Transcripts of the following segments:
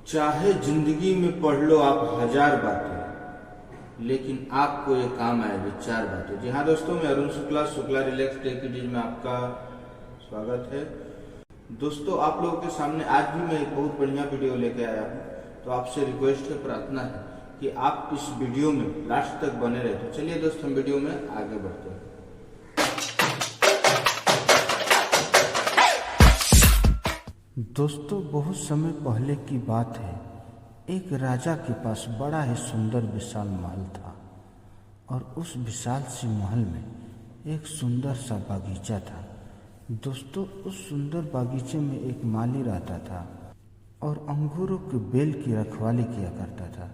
चाहे जिंदगी में पढ़ लो आप 1000 बातें, लेकिन आपको ये काम आएगी 4 बातें। जी हाँ दोस्तों, मैं Arun Shukla relax take it is में आपका स्वागत है। दोस्तों, आप लोगों के सामने आज भी मैं एक बहुत बढ़िया वीडियो लेके आया हूँ। तो आपसे रिक्वेस्ट है, प्रार्थना है कि आप इस वीडियो में लास्ट तक बने रहे। तो चलिए दोस्त, हम वीडियो में आगे बढ़ते हैं। दोस्तों, बहुत समय पहले की बात है। एक राजा के पास बड़ा ही सुंदर विशाल महल था और उस विशाल सी महल में एक सुंदर सा बागीचा था। दोस्तों, उस सुंदर बागीचे में एक माली रहता था और अंगूरों के बेल की रखवाली किया करता था।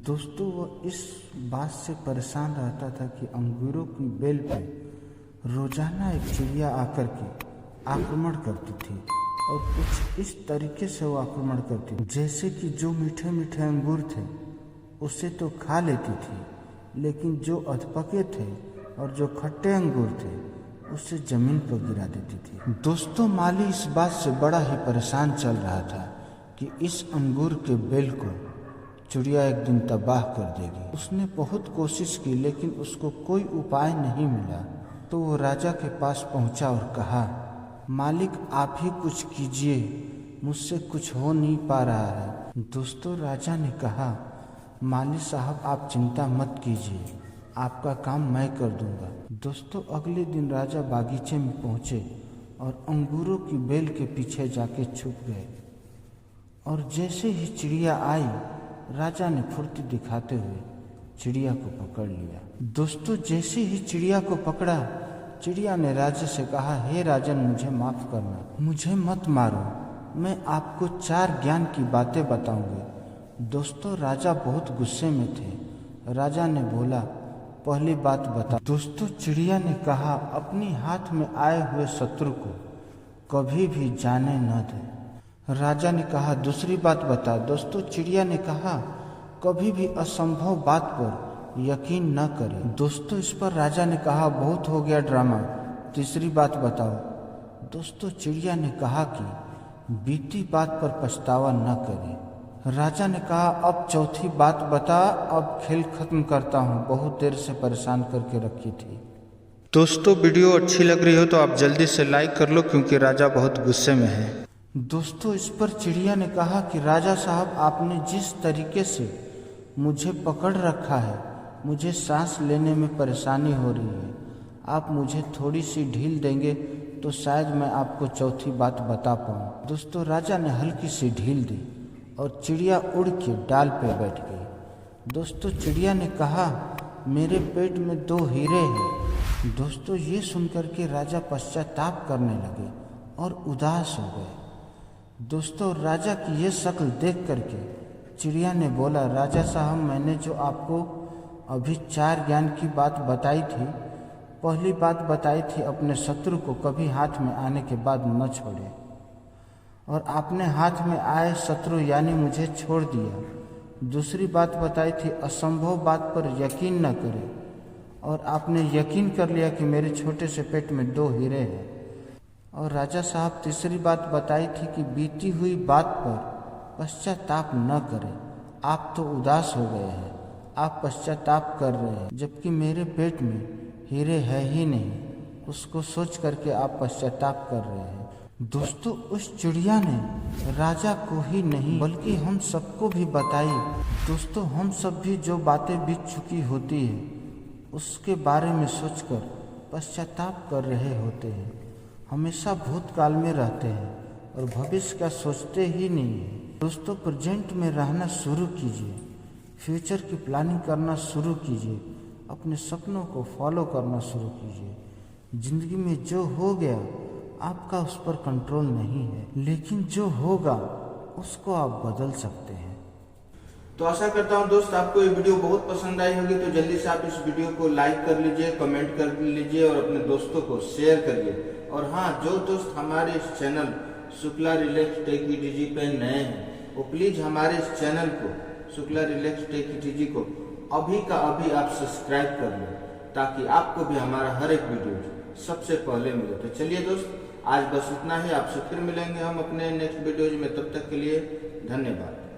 दोस्तों, वह इस बात से परेशान रहता था कि अंगूरों की बेल पे रोजाना एक चिड़िया आकर के आक्रमण करती थी और कुछ इस तरीके से वो आक्रमण करती थी जैसे कि जो मीठे मीठे अंगूर थे उसे तो खा लेती थी, लेकिन जो अधपके थे और जो खट्टे अंगूर थे उसे जमीन पर गिरा देती थी। दोस्तों, माली इस बात से बड़ा ही परेशान चल रहा था कि इस अंगूर के बेल को चिड़िया एक दिन तबाह कर देगी। उसने बहुत कोशिश की, लेकिन उसको कोई उपाय नहीं मिला। तो वो राजा के पास पहुंचा और कहा, मालिक आप ही कुछ कीजिए, मुझसे कुछ हो नहीं पा रहा है। दोस्तों, राजा ने कहा, माली साहब आप चिंता मत कीजिए, आपका काम मैं कर दूंगा। दोस्तों, अगले दिन राजा बागीचे में पहुंचे और अंगूरों की बेल के पीछे जाके छुप गए। और जैसे ही चिड़िया आई, राजा ने फुर्ती दिखाते हुए चिड़िया को पकड़ लिया। दोस्तों, जैसे ही चिड़िया को पकड़ा, चिड़िया ने राजा से कहा, हे राजन, मुझे माफ करना, मुझे मत मारो, मैं आपको 4 ज्ञान की बातें बताऊंगी। दोस्तों, राजा बहुत गुस्से में थे। राजा ने बोला, पहली बात बता। दोस्तों, चिड़िया ने कहा, अपनी हाथ में आए हुए शत्रु को कभी भी जाने न दे। राजा ने कहा, दूसरी बात बता। दोस्तों, चिड़िया ने कहा, कभी भी असंभव बात पर यकीन न करें। दोस्तों, इस पर राजा ने कहा, बहुत हो गया ड्रामा, तीसरी बात बताओ। दोस्तों, चिड़िया ने कहा कि बीती बात पर पछतावा न करें। राजा ने कहा, अब चौथी बात बता, अब खेल खत्म करता हूँ, बहुत देर से परेशान करके रखी थी। दोस्तों, वीडियो अच्छी लग रही हो तो आप जल्दी से लाइक कर लो, क्योंकि राजा बहुत गुस्से में है। दोस्तों, इस पर चिड़िया ने कहा कि राजा साहब, आपने जिस तरीके से मुझे पकड़ रखा है, मुझे सांस लेने में परेशानी हो रही है। आप मुझे थोड़ी सी ढील देंगे तो शायद मैं आपको चौथी बात बता पाऊँ। दोस्तों, राजा ने हल्की सी ढील दी और चिड़िया उड़ के डाल पे बैठ गई। दोस्तों, चिड़िया ने कहा, मेरे पेट में 2 हीरे हैं। दोस्तों, ये सुनकर के राजा पश्चाताप करने लगे और उदास हो गए। दोस्तों, राजा की ये शक्ल देख करके चिड़िया ने बोला, राजा साहब, मैंने जो आपको अभी 4 ज्ञान की बात बताई थी, पहली बात बताई थी अपने शत्रु को कभी हाथ में आने के बाद न छोड़े, और आपने हाथ में आए शत्रु यानी मुझे छोड़ दिया। दूसरी बात बताई थी असंभव बात पर यकीन न करें, और आपने यकीन कर लिया कि मेरे छोटे से पेट में 2 हीरे हैं। और राजा साहब, तीसरी बात बताई थी कि बीती हुई बात पर पश्चाताप न करें। आप तो उदास हो गए हैं, आप पश्चाताप कर रहे हैं, जबकि मेरे पेट में हीरे है ही नहीं, उसको सोच करके आप पश्चाताप कर रहे हैं। दोस्तों, उस चिड़िया ने राजा को ही नहीं बल्कि हम सबको भी बताई। दोस्तों, हम सब भी जो बातें बीत चुकी होती है उसके बारे में सोचकर पश्चाताप कर रहे होते हैं। हमेशा भूतकाल में रहते हैं और भविष्य का सोचते ही नहीं है। दोस्तों, प्रेजेंट में रहना शुरू कीजिए, फ्यूचर की प्लानिंग करना शुरू कीजिए, अपने सपनों को फॉलो करना शुरू कीजिए। जिंदगी में जो हो गया आपका उस पर कंट्रोल नहीं है, लेकिन जो होगा उसको आप बदल सकते हैं। तो आशा करता हूँ दोस्त, आपको ये वीडियो बहुत पसंद आई होगी। तो जल्दी से आप इस वीडियो को लाइक कर लीजिए, कमेंट कर लीजिए और अपने दोस्तों को शेयर करिए। और हाँ, जो दोस्त हमारे इस channel Shukla relax take it easy पे नए हैं, वो प्लीज हमारे इस चैनल को Shukla relax take it easy को अभी का अभी आप सब्सक्राइब कर लो, ताकि आपको भी हमारा हर एक वीडियो सबसे पहले मिले। तो चलिए दोस्त, आज बस इतना ही। आपसे फिर मिलेंगे हम अपने नेक्स्ट वीडियोज में। तब तक के लिए धन्यवाद।